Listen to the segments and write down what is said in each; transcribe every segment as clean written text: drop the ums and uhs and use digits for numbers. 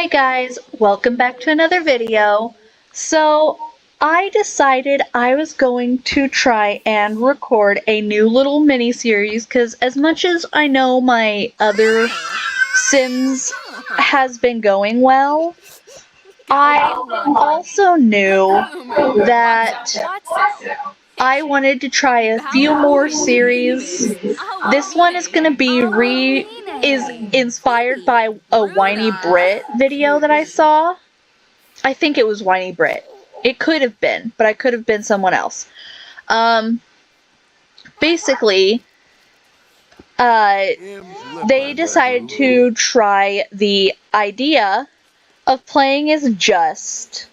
Hi guys, welcome back to another video. So I decided I was going to try and record a new little mini series because as much as I know my other Sims has been going well, I also knew that I wanted to try a few more series. This one is going to be is inspired by a Whiny Brit video that I saw. I think it was Whiny Brit. It could have been, but I could have been someone else. Basically, they decided to try the idea of playing as just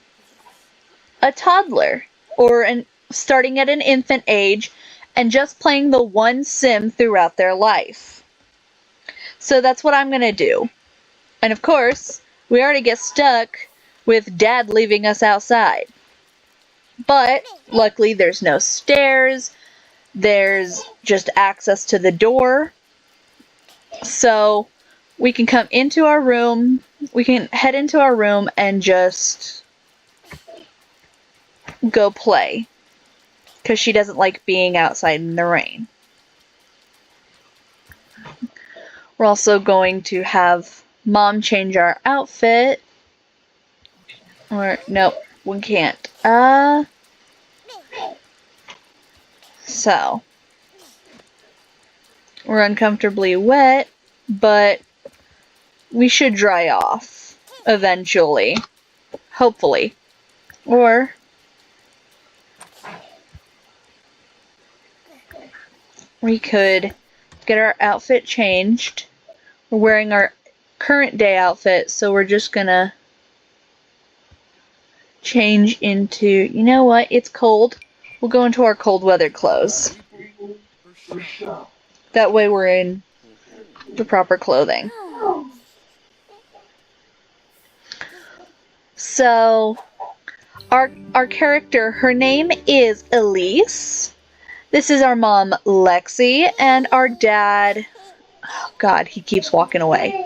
a toddler or starting at an infant age and just playing the one sim throughout their life. So that's what I'm gonna do. And of course, we already get stuck with Dad leaving us outside. But luckily there's no stairs, there's just access to the door. So we can come into our room, we can head into our room and just go play. Because she doesn't like being outside in the rain. We're also going to have Mom change our outfit. Or, nope, we can't. So. We're uncomfortably wet, but we should dry off eventually. Hopefully. Or we could get our outfit changed. We're wearing our current day outfit, so we're just gonna change into, you know what, it's cold. We'll go into our cold weather clothes. That way we're in the proper clothing. So, our character, her name is Elise. This is our mom, Lexi, and our dad, oh God, he keeps walking away.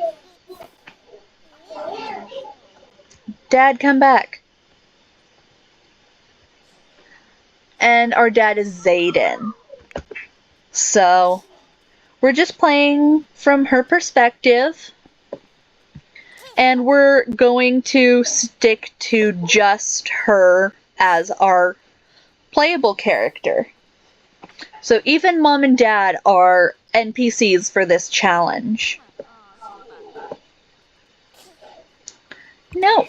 Dad, come back. And our dad is Zayden. So, we're just playing from her perspective. And we're going to stick to just her as our playable character. So even Mom and Dad are NPCs for this challenge. No,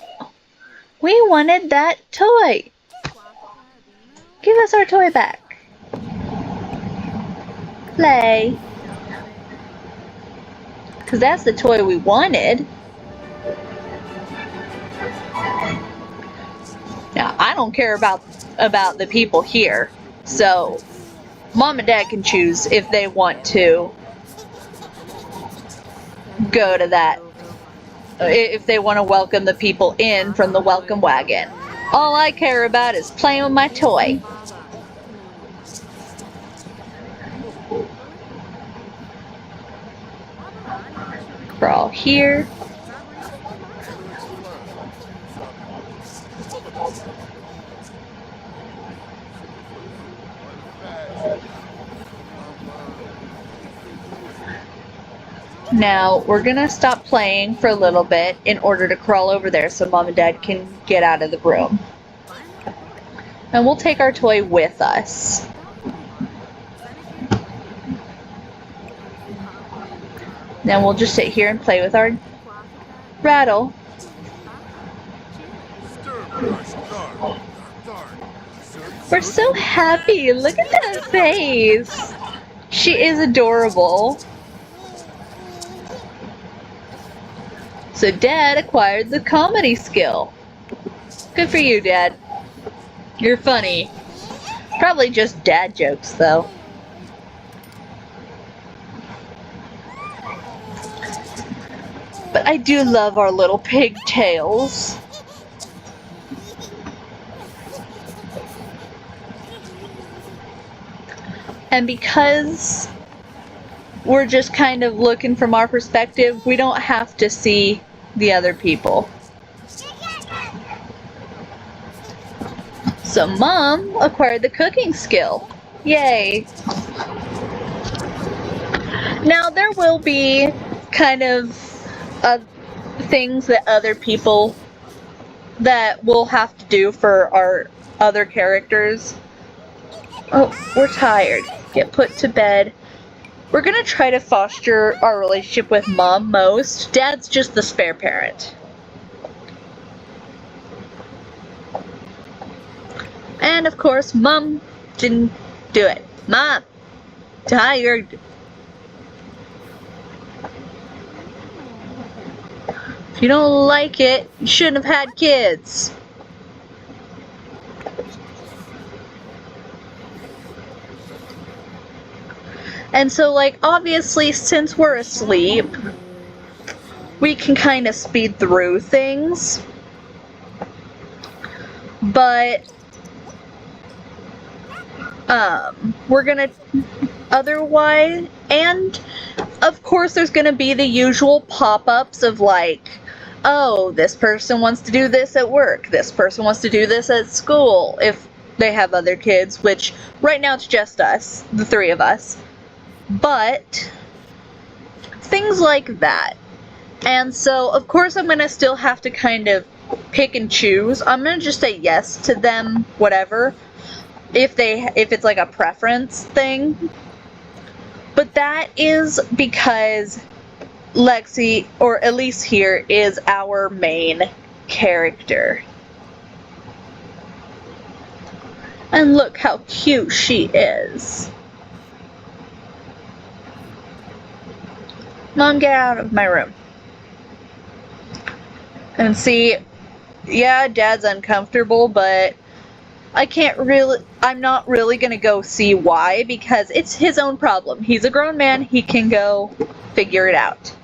we wanted that toy. Give us our toy back. Play. Because that's the toy we wanted. Now, I don't care about the people here. So, Mom and Dad can choose if they want to go to that. If they want to welcome the people in from the welcome wagon. All I care about is playing with my toy. Crawl here. Now, we're gonna stop playing for a little bit in order to crawl over there so Mom and Dad can get out of the room. And we'll take our toy with us. Then we'll just sit here and play with our rattle. We're so happy. Look at that face. She is adorable. So Dad acquired the comedy skill. Good for you, Dad. You're funny. Probably just dad jokes, though. But I do love our little pigtails. And because we're just kind of looking from our perspective, we don't have to see the other people. So Mom acquired the cooking skill. Yay! Now there will be kind of things that other people that we'll have to do for our other characters. Oh, we're tired. Get put to bed. We're gonna try to foster our relationship with Mom most. Dad's just the spare parent. And of course, Mom didn't do it. Mom, tired. If you don't like it, you shouldn't have had kids. And so, like, obviously, since we're asleep, we can kind of speed through things. But, we're gonna otherwise, and of course there's gonna be the usual pop-ups of like, oh, this person wants to do this at work, this person wants to do this at school, if they have other kids, which right now it's just us, the three of us. But things like that. And so of course I'm gonna still have to kind of pick and choose. I'm gonna just say yes to them, whatever, if it's like a preference thing. But that is because Lexi, or Elise here, is our main character. And look how cute she is. Mom, get out of my room. And see, yeah, Dad's uncomfortable, but I'm not really gonna go see why, because it's his own problem. He's a grown man, he can go figure it out.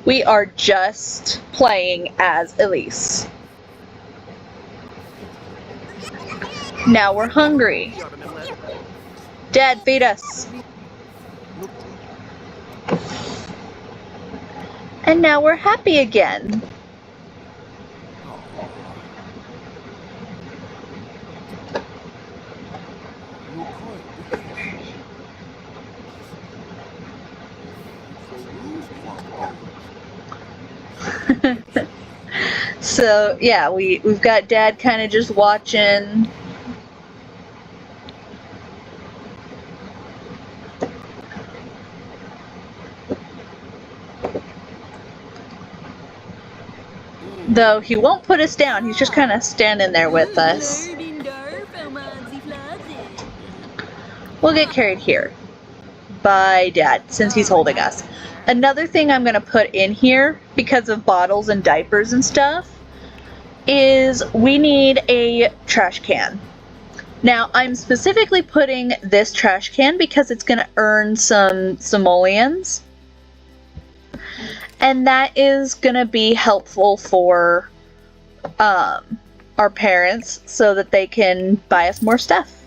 We are just playing as Elise. Now we're hungry. Dad, feed us. And now we're happy again. So yeah, we've got Dad kind of just watching. Though he won't put us down, he's just kind of standing there with us. We'll get carried here by Dad, since he's holding us. Another thing I'm going to put in here, because of bottles and diapers and stuff, is we need a trash can. Now, I'm specifically putting this trash can because it's going to earn some simoleons. And that is going to be helpful for our parents so that they can buy us more stuff.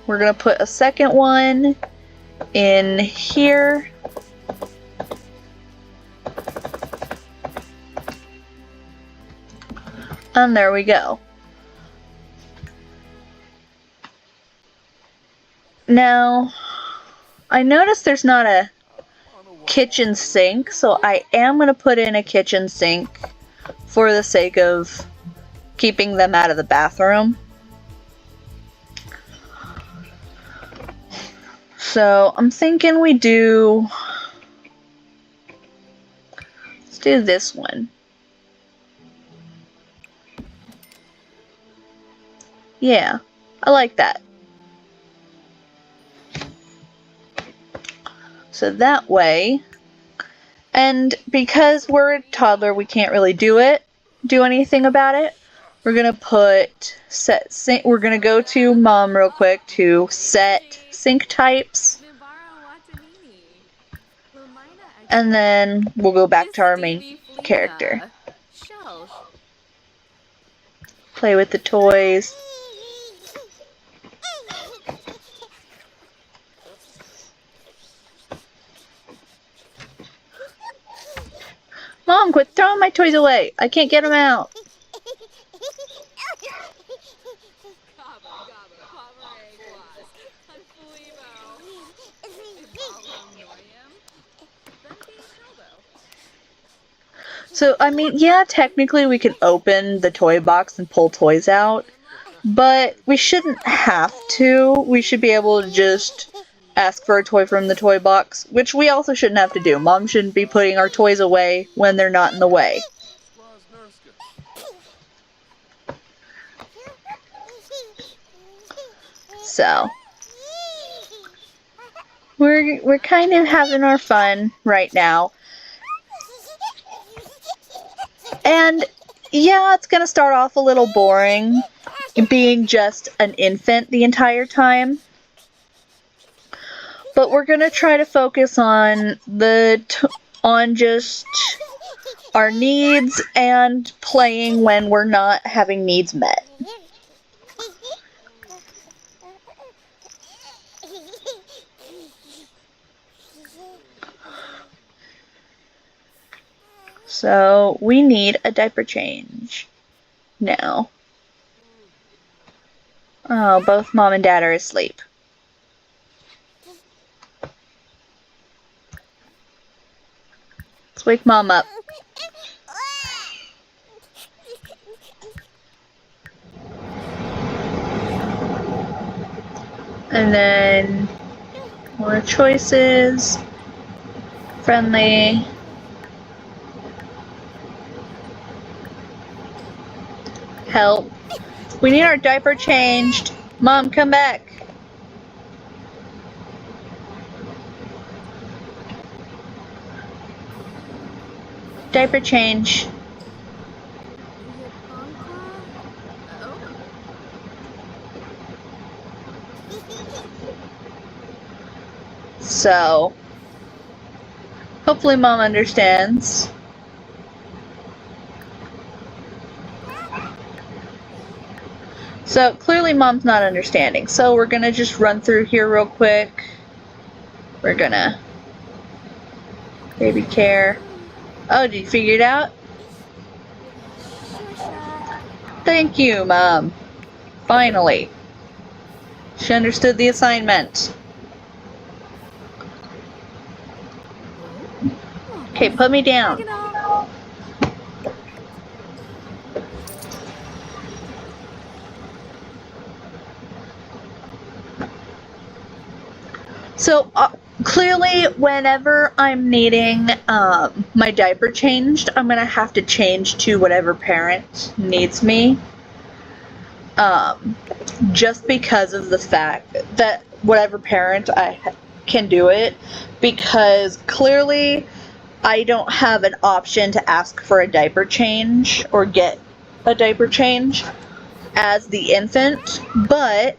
We're going to put a second one in here. And there we go. Now, I noticed there's not a kitchen sink, so I am going to put in a kitchen sink for the sake of keeping them out of the bathroom. So I'm thinking let's do this one. Yeah, I like that. So that way, and because we're a toddler, we can't really do anything about it. We're gonna we're gonna go to Mom real quick to set sink types. And then we'll go back to our main character. Play with the toys. Mom, quit throwing my toys away. I can't get them out. So, I mean, yeah, technically we can open the toy box and pull toys out, but we shouldn't have to. We should be able to just ask for a toy from the toy box, which we also shouldn't have to do. Mom shouldn't be putting our toys away when they're not in the way. So, we're kind of having our fun right now. And yeah, it's gonna start off a little boring, being just an infant the entire time. But we're gonna try to focus on on just our needs and playing when we're not having needs met. So we need a diaper change now. Oh, both Mom and Dad are asleep. Let's wake Mom up. And then more choices. Friendly. Help. We need our diaper changed. Mom, come back. Diaper change. So, hopefully Mom understands. So, clearly Mom's not understanding. So, we're gonna just run through here real quick. We're gonna baby care. Oh, did you figure it out? Thank you, Mom. Finally. She understood the assignment. Okay, put me down. So, clearly, whenever I'm needing my diaper changed, I'm going to have to change to whatever parent needs me. Just because of the fact that whatever parent I can do it, because clearly I don't have an option to ask for a diaper change or get a diaper change as the infant, but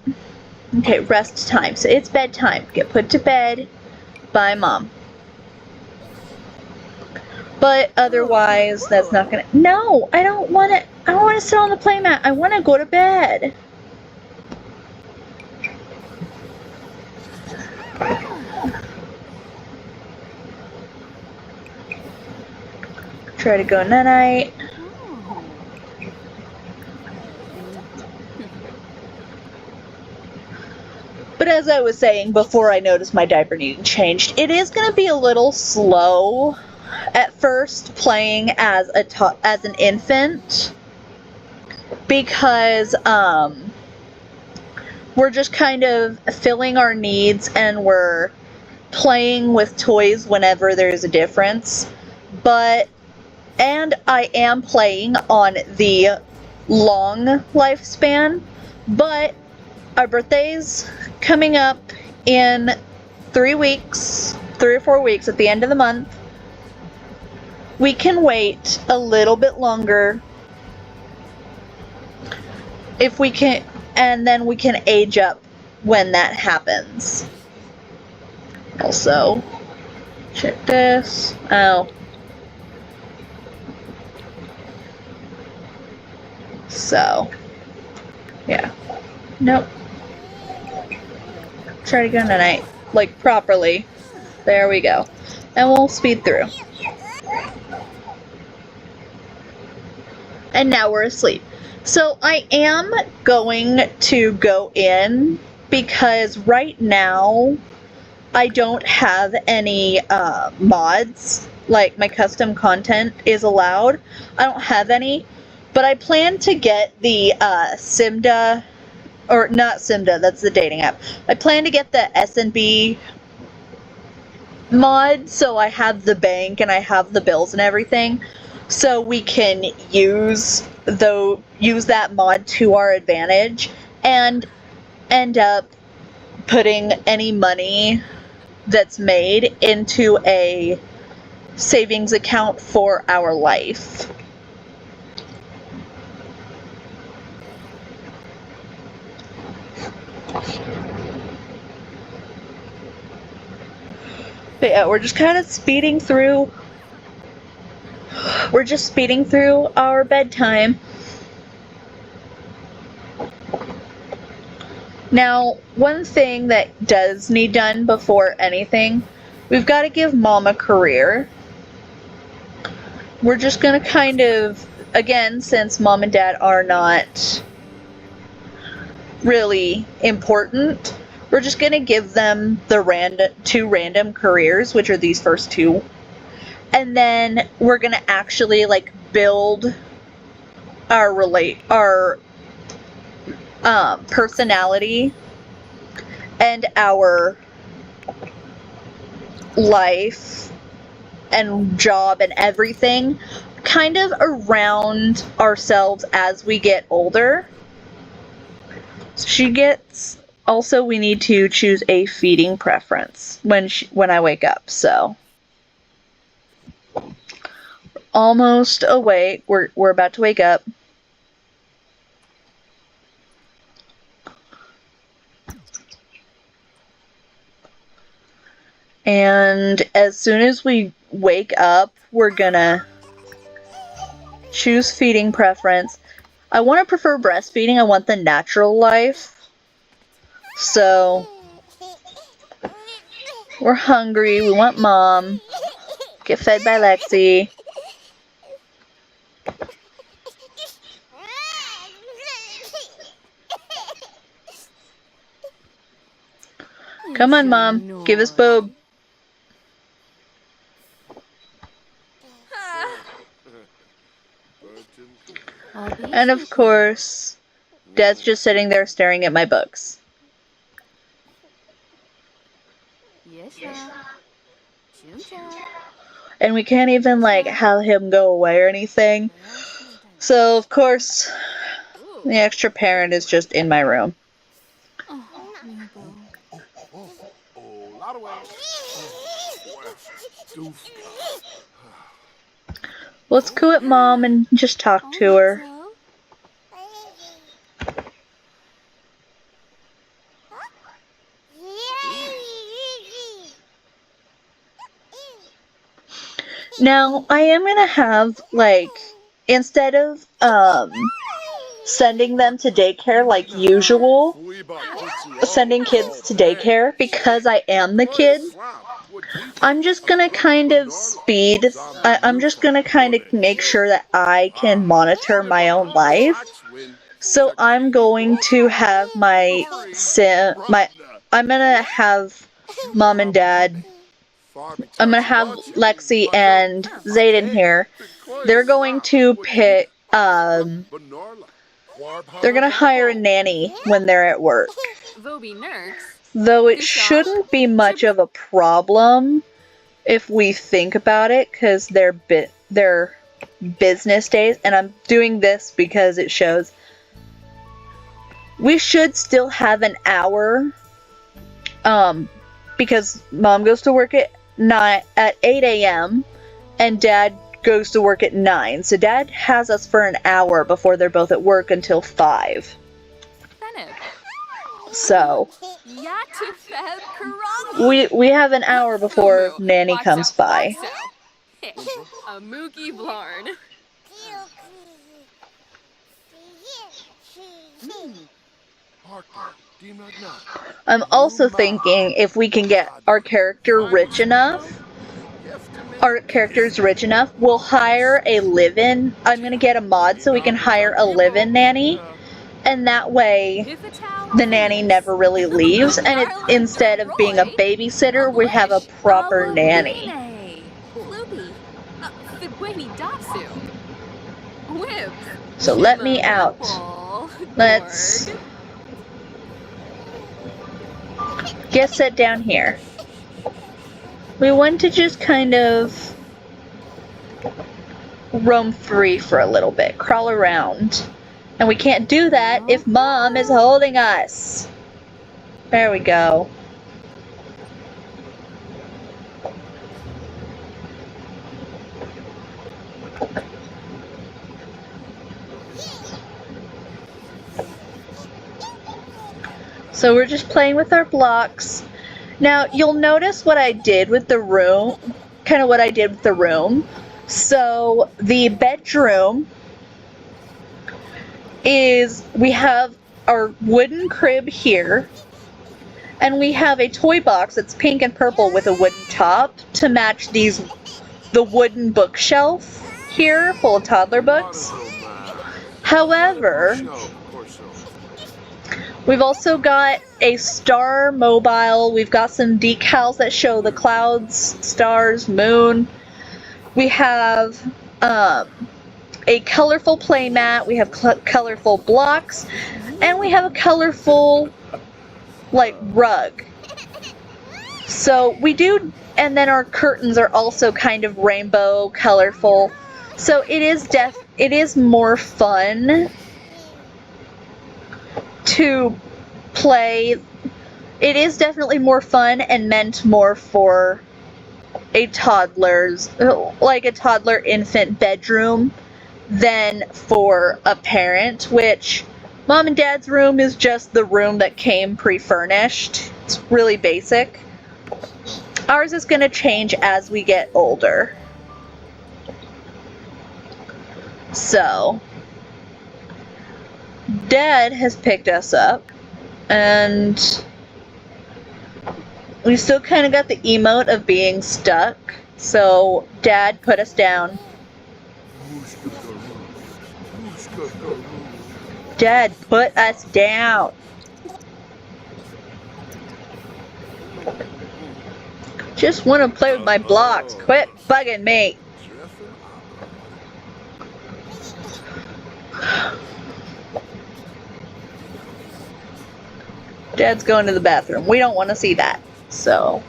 okay, rest time. So it's bedtime. Get put to bed by Mom. But otherwise, that's not gonna. No, I don't want to. I don't want to sit on the playmat. I want to go to bed. Try to go night-night. But as I was saying before I noticed my diaper needed changed, it is going to be a little slow at first playing as an infant, because we're just kind of filling our needs and we're playing with toys whenever there's a difference. And I am playing on the long lifespan, but our birthday's coming up in 3 or 4 weeks at the end of the month. We can wait a little bit longer if we can, and then we can age up when that happens. Also, check this. Oh. So, yeah. Nope. Try to go tonight. Like, properly. There we go. And we'll speed through. And now we're asleep. So I am going to go in because right now I don't have any mods like my custom content is allowed. I don't have any, but I plan to get the Simda, or not Simda, that's the dating app. I plan to get the SNB mod, so I have the bank and I have the bills and everything, so we can use that mod to our advantage and end up putting any money that's made into a savings account for our life. But yeah, we're just kind of speeding through. We're just speeding through our bedtime. Now, one thing that does need done before anything, we've got to give Mom a career. We're just gonna kind of, again, since Mom and Dad are not really important, we're just gonna give them the two random careers, which are these first two. And then we're gonna actually like build our personality and our life and job and everything kind of around ourselves as we get older. So also we need to choose a feeding preference when I wake up, so we're almost awake. We're about to wake up. And as soon as we wake up, we're gonna choose feeding preference. I want to prefer breastfeeding. I want the natural life. So, we're hungry. We want Mom. Get fed by Lexi. Come on, Mom. Give us boob. And of course, Dad's just sitting there staring at my books. And we can't even like have him go away or anything. So of course, the extra parent is just in my room. Let's go at Mom and just talk to her. Now, I am gonna have, like, instead of, sending them to daycare like usual, sending kids to daycare, because I am the kid, I'm just gonna kind of I'm just gonna kind of make sure that I can monitor my own life. So I'm going to have I'm gonna have Mom and Dad, I'm gonna have Lexi and Zayden here. They're going to pick, they're gonna hire a nanny when they're at work. Though it shouldn't be much of a problem if we think about it, because they're business days, and I'm doing this because it shows we should still have an hour, because Mom goes to work at 8 a.m. and Dad goes to work at 9, so Dad has us for an hour before they're both at work until 5. So we have an hour before Nanny comes by. I'm also thinking if we can get our character rich enough, we'll hire a live-in. I'm gonna get a mod so we can hire a live-in nanny, and that way the nanny never really leaves, and instead of being a babysitter, we have a proper nanny. So let me out. Let's get set down here. We want to just kind of roam free for a little bit, crawl around. And we can't do that if Mom is holding us. There we go. So we're just playing with our blocks. Now, you'll notice what I did with the room, kind of what I did with the room. So the bedroom is, we have our wooden crib here, and we have a toy box that's pink and purple with a wooden top to match the wooden bookshelf here full of toddler books. However, we've also got a star mobile. We've got some decals that show the clouds, stars, moon. We have a colorful playmat. We have colorful blocks, and we have a colorful rug. So we do, and then our curtains are also kind of rainbow colorful. So it is more fun to play. It is definitely more fun and meant more for a toddler infant bedroom than for a parent, which Mom and Dad's room is just the room that came pre-furnished. It's really basic. Ours is going to change as we get older. So, Dad has picked us up, and we still kind of got the emote of being stuck, so Dad put us down. Dad put us down. Just want to play with my blocks. Quit bugging me. Dad's going to the bathroom. We don't want to see that. So.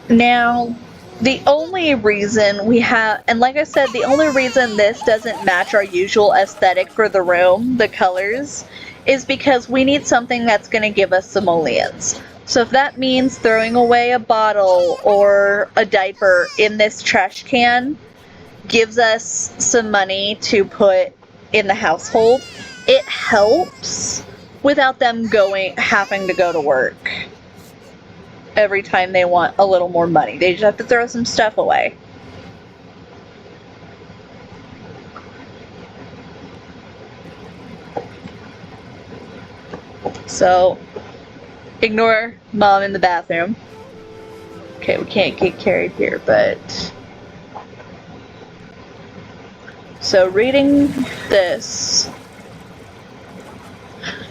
Now, the only reason we have, and like I said, the only reason this doesn't match our usual aesthetic for the room, the colors, is because we need something that's going to give us simoleons. So if that means throwing away a bottle or a diaper in this trash can gives us some money to put in the household, it helps without them having to go to work every time they want a little more money. They just have to throw some stuff away. So, ignore Mom in the bathroom. Okay, we can't get carried here, but... So, reading this...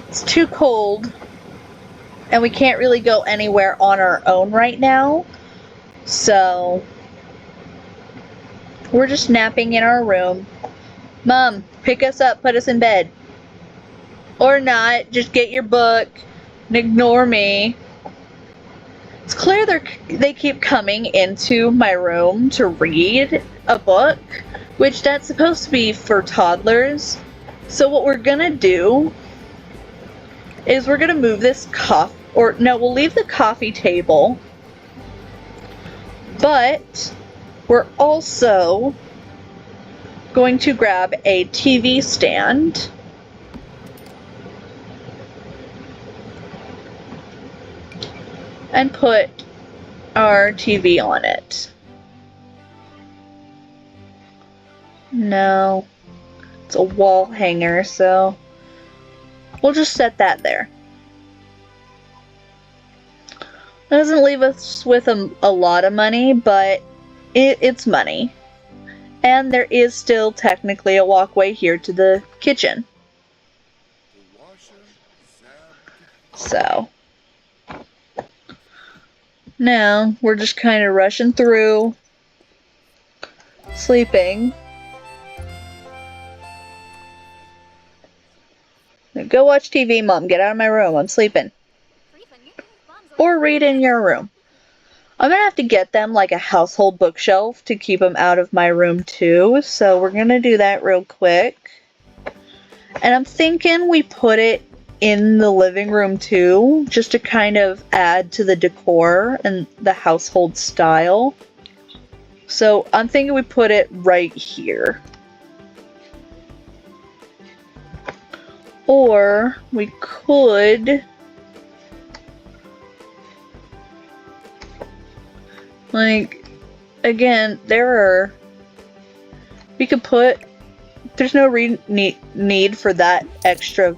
It's too cold, and we can't really go anywhere on our own right now. So, we're just napping in our room. Mom, pick us up, put us in bed. Or not, just get your book and ignore me. It's clear they keep coming into my room to read a book, which that's supposed to be for toddlers. So what we're gonna do is we're gonna move this we'll leave the coffee table, but we're also going to grab a TV stand and put our TV on it. No, it's a wall hanger, so we'll just set that there. It doesn't leave us with a lot of money, but it's money. And there is still technically a walkway here to the kitchen. So. Now, we're just kind of rushing through, sleeping. Go watch TV, Mom. Get out of my room. I'm sleeping. Or read in your room. I'm gonna have to get them like a household bookshelf to keep them out of my room too. So we're gonna do that real quick. And I'm thinking we put it in the living room too, just to kind of add to the decor and the household style. So I'm thinking we put it right here. Or we could, like, again, we could put, there's no need for that extra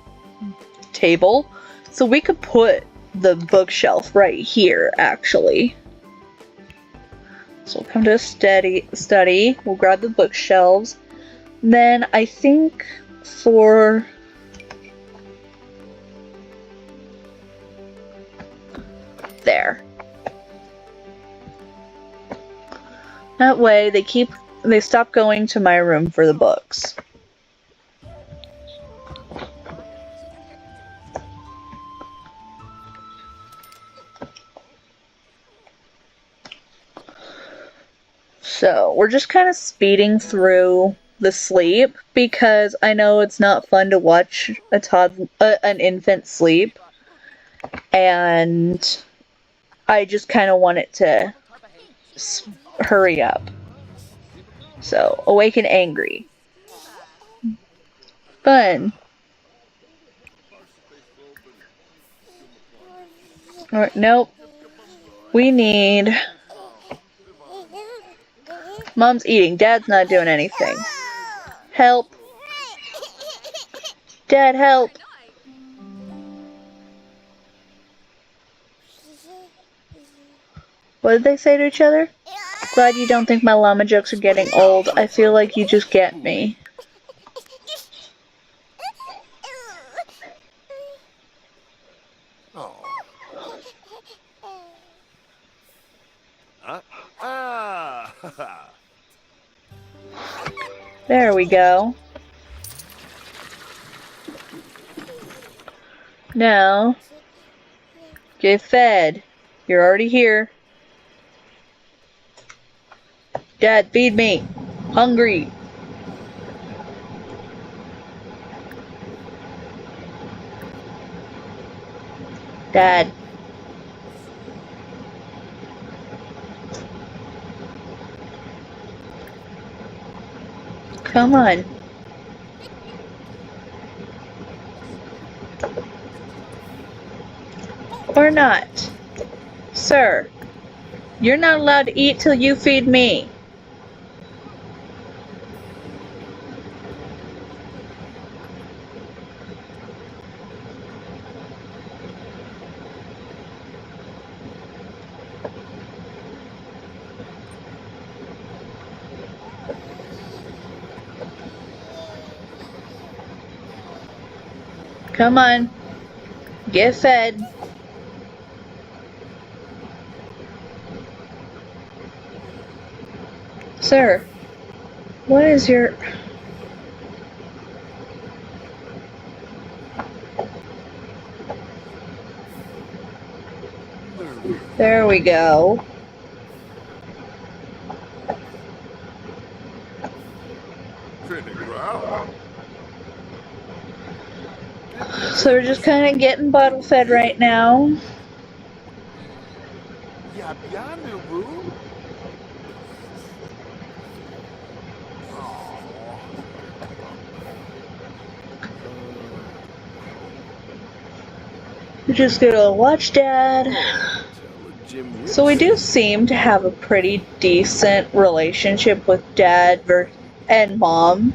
table, so we could put the bookshelf right here, actually. So we'll come to a study, we'll grab the bookshelves, then I think for there. That way they stop going to my room for the books. So we're just kind of speeding through the sleep because I know it's not fun to watch an infant sleep, and I just kind of want it to hurry up. So, awake and angry. Fun. Alright, nope. We need... Mom's eating. Dad's not doing anything. Help. Dad, help. What did they say to each other? Glad you don't think my llama jokes are getting old. I feel like you just get me. There we go. Now, get fed. You're already here. Dad, feed me. Hungry. Dad. Come on. Or not. Sir, you're not allowed to eat till you feed me. Come on. Get fed. Sir, what is your... There we go. So we're just kind of getting bottle fed right now. We're just gonna watch Dad. So we do seem to have a pretty decent relationship with Dad and Mom.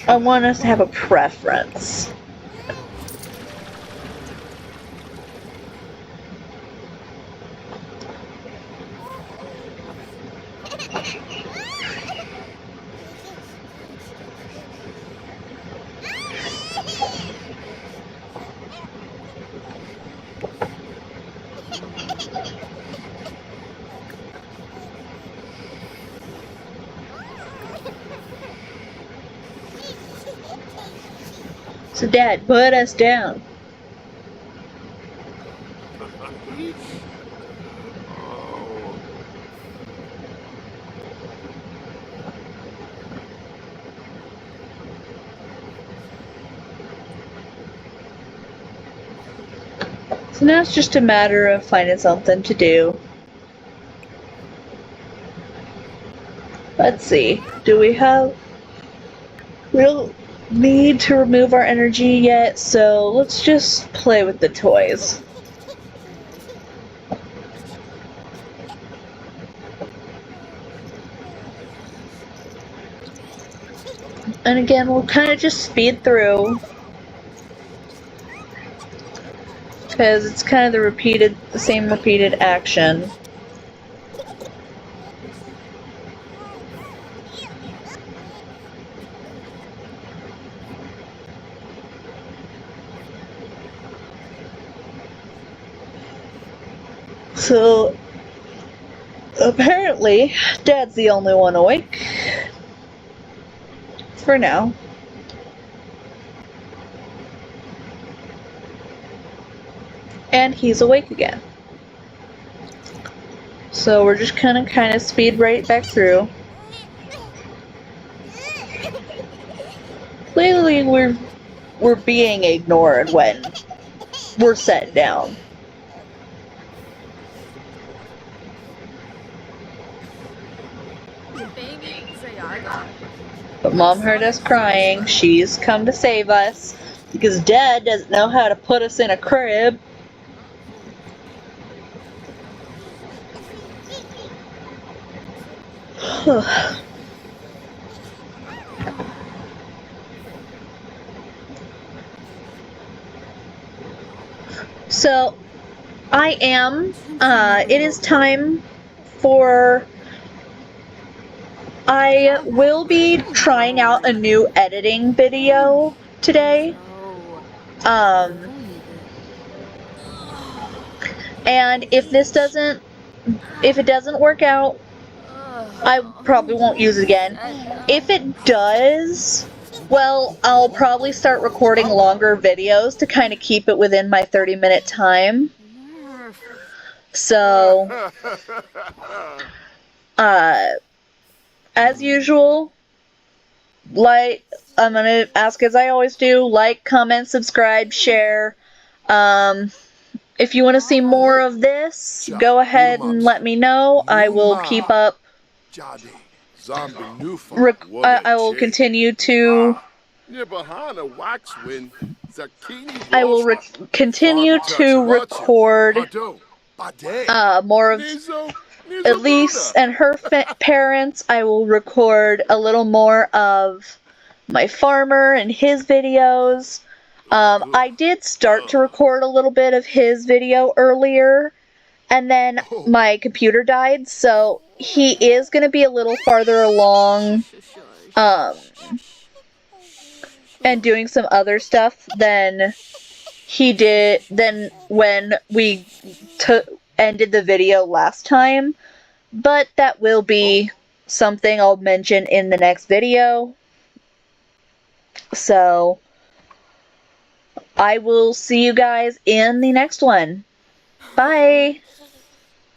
I want us to have a preference. So Dad, put us down. So now it's just a matter of finding something to do. Let's see. Do we have... We don't need to remove our energy yet, so let's just play with the toys. And again, we'll kind of just speed through, because it's kind of the same repeated action. So, apparently, Dad's the only one awake. For now. And he's awake again. So we're just gonna kind of speed right back through. Clearly we're being ignored when we're set down. But Mom heard us crying. She's come to save us because Dad doesn't know how to put us in a crib. So, it is time for... I will be trying out a new editing video today. And if it doesn't work out, I probably won't use it again. If it does, well, I'll probably start recording longer videos to kind of keep it within my 30-minute time. So, as usual, I'm gonna ask as I always do, like, comment, subscribe, share. If you want to see more of this, go ahead and let me know. I will keep up. I will continue to. I will continue to record more of Elise and her parents. I will record a little more of my farmer and his videos. I did start to record a little bit of his video earlier, and then my computer died, so he is going to be a little farther along, and doing some other stuff than when we ended the video last time. But that will be something I'll mention in the next video. So, I will see you guys in the next one. Bye!